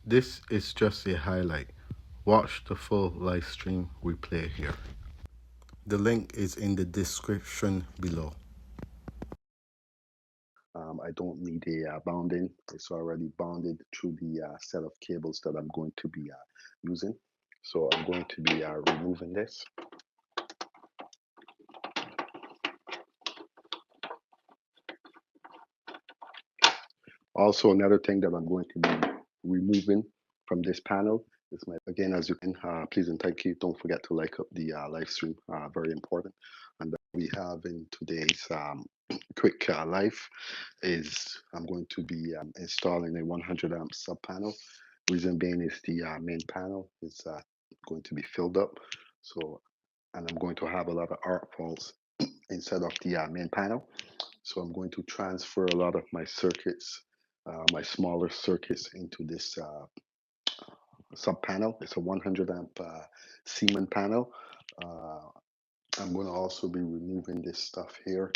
This is just a highlight. Watch the full live stream replay here. The link is in the description below. I don't need a bounding. It's already bounded through the set of cables that I'm going to be using. So I'm going to be removing this. Also, another thing that I'm going to be removing from this panel is again, as you can, please and thank you. Don't forget to like up the live stream, very important. And we have in today's quick live is I'm going to be installing a 100 amp sub panel. Reason being is the main panel is going to be filled up. So, and I'm going to have a lot of arc faults instead of the main panel. So I'm going to transfer a lot of my circuits, my smaller circuits into this sub panel. It's a 100 amp Siemens panel. I'm going to also be removing this stuff here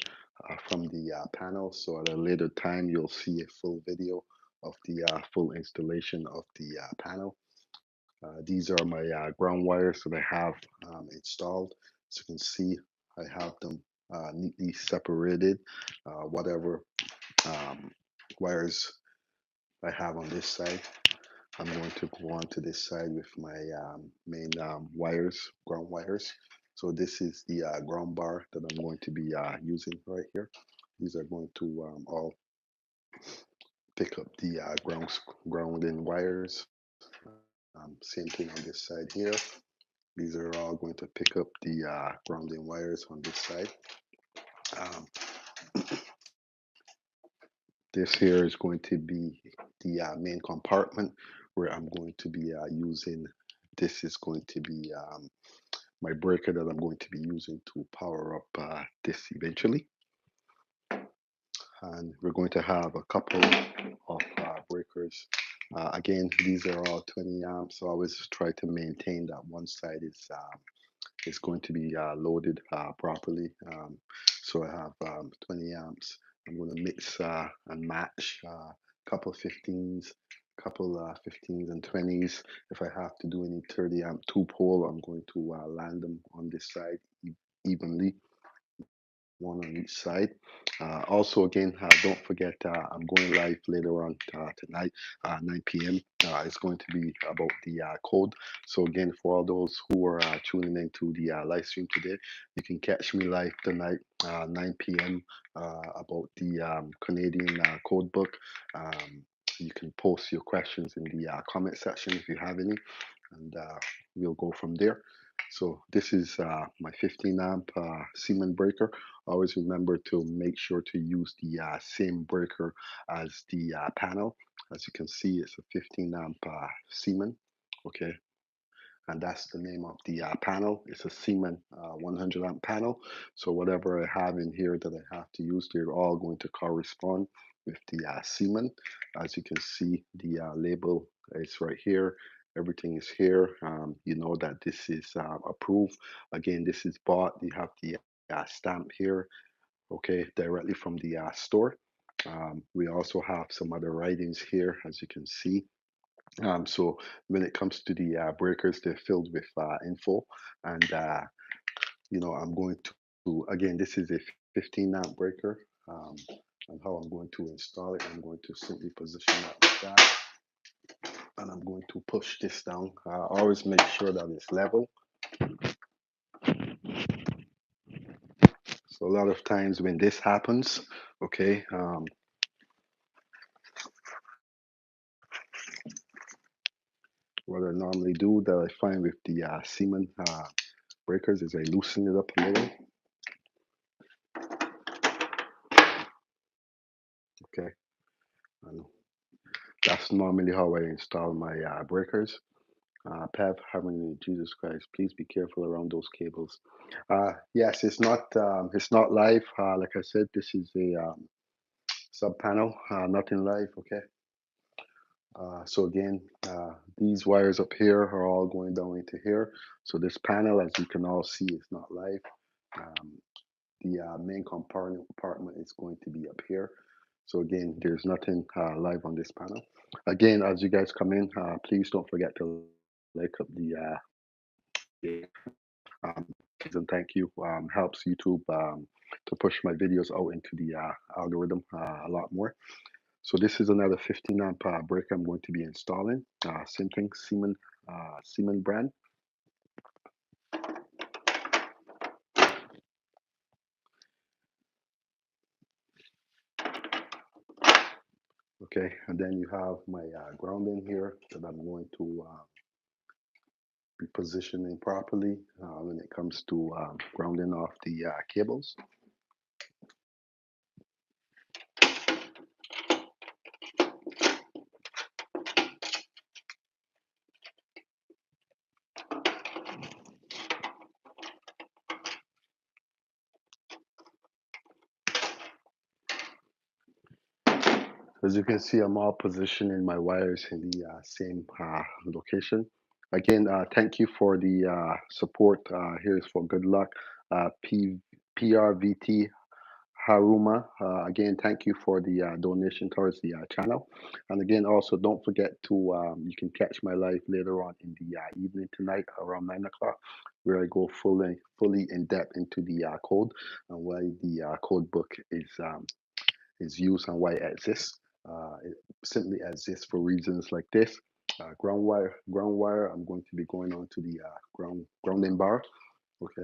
from the panel. So at a later time, you'll see a full video of the full installation of the panel. These are my ground wires that I have installed. As you can see, I have them neatly separated. Whatever wires I have on this side, I'm going to go on to this side with my main wires, ground wires. So this is the ground bar that I'm going to be using right here. These are going to all pick up the grounding wires. Same thing on this side here. These are all going to pick up the grounding wires on this side. Um, this here is going to be the main compartment where I'm going to be using. This is going to be my breaker that I'm going to be using to power up this eventually. And we're going to have a couple of breakers. Again, these are all 20 amps. So I always try to maintain that one side is going to be loaded properly. So I have 20 amps. I'm going to mix and match a couple 15s, couple 15s and 20s. If I have to do any 30 amp two pole, I'm going to land them on this side evenly, one on each side. Also, again, don't forget, I'm going live later on tonight, 9 p.m. It's going to be about the code. So again, for all those who are tuning into the live stream today, you can catch me live tonight, 9 p.m. About the Canadian code book. You can post your questions in the comment section if you have any, and we'll go from there. So this is my 15 amp Siemens breaker. Always remember to make sure to use the same breaker as the panel. As you can see, it's a 15 amp Siemens. Okay, and that's the name of the panel. It's a Siemens 100 amp panel. So whatever I have in here that I have to use, they're all going to correspond with the Siemens. As you can see, the label is right here. Everything is here. You know that this is approved. Again, this is bought. You have the stamp here, okay, directly from the store. We also have some other writings here, as you can see. So when it comes to the breakers, they're filled with info, and I'm going again, this is a 15 amp breaker, and how I'm going to install it, I'm going to simply position that like that, and I'm going to push this down. Always make sure that it's level. So a lot of times when this happens, okay, what I normally do that I find with the Siemens breakers is I loosen it up a little. Okay, and that's normally how I install my breakers. Pev, Harmony, Jesus Christ, please be careful around those cables. Yes, it's not live. Like I said, this is a sub panel, nothing live. Okay. So again, these wires up here are all going down into here. So this panel, as you can all see, is not live. The main compartment is going to be up here. So again, there's nothing live on this panel. Again, as you guys come in, please don't forget to like up um, and thank you. Helps YouTube to push my videos out into the algorithm a lot more. So this is another 15 amp breaker I'm going to be installing. Same thing, Siemens brand. Okay, and then you have my grounding here that I'm going to be positioning properly when it comes to grounding off the cables. As you can see, I'm all positioning my wires in the same location. Again, thank you for the support. Here's for good luck. PRVT Haruma. Again, thank you for the donation towards the channel. And again, also don't forget to, you can catch my live later on in the evening tonight around 9 o'clock, where I go fully in depth into the code and why the code book is used and why it exists. It simply exists for reasons like this. Ground wire. I'm going to be going on to the grounding bar. Okay.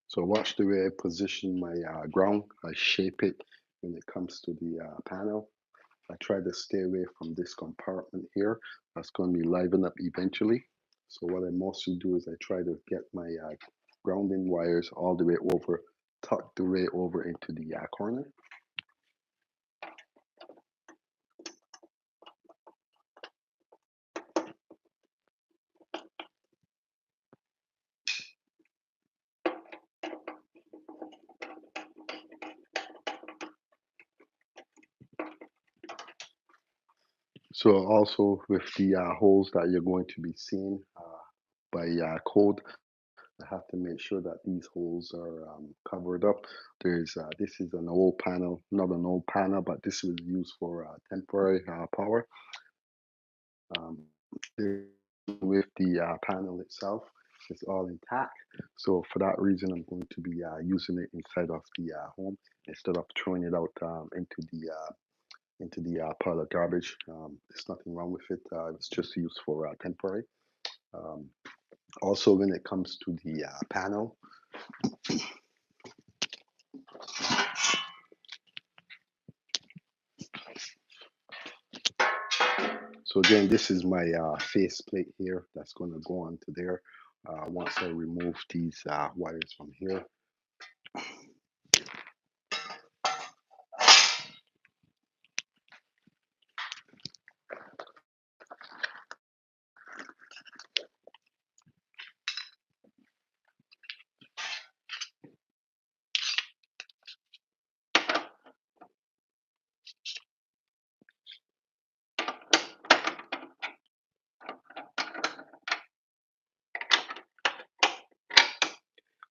So watch the way I position my ground. I shape it when it comes to the panel. I try to stay away from this compartment here. That's going to be livened up eventually. So what I mostly do is I try to get my grounding wires all the way over, tucked the way over into the corner. So also with the holes that you're going to be seeing by code, I have to make sure that these holes are covered up. This is an old panel, not an old panel, but this was used for temporary power. With the panel itself, it's all intact. So for that reason, I'm going to be using it inside of the home instead of throwing it out into the pile of garbage. There's nothing wrong with it. It's just used for temporary. Um, Also, when it comes to the panel, so again, this is my face plate here that's going to go onto there. Once I remove these wires from here.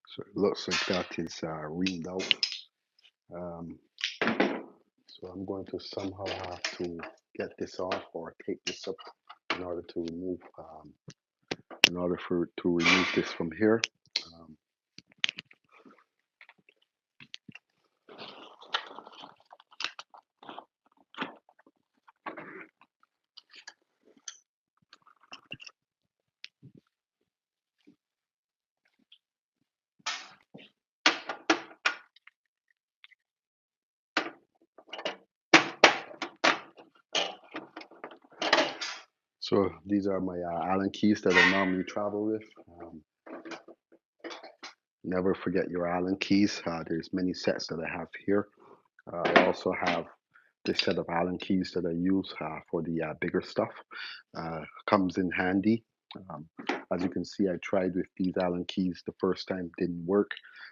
So it looks like that is reamed out. Um, so I'm going to somehow have to get this off or take this up in order to remove, to remove this from here. Um, so these are my Allen keys that I normally travel with. Never forget your Allen keys. There's many sets that I have here. I also have this set of Allen keys that I use for the bigger stuff. Comes in handy. Um, as you can see, I tried with these Allen keys the first time, didn't work.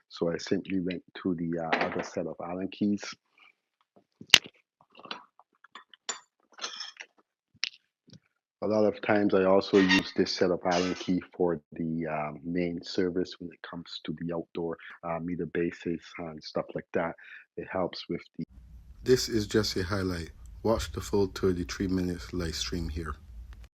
So I simply went to the other set of Allen keys. A lot of times I also use this set of Allen key for the main service when it comes to the outdoor meter bases and stuff like that. It helps with the... This is just a highlight. Watch the full 33 minutes live stream here.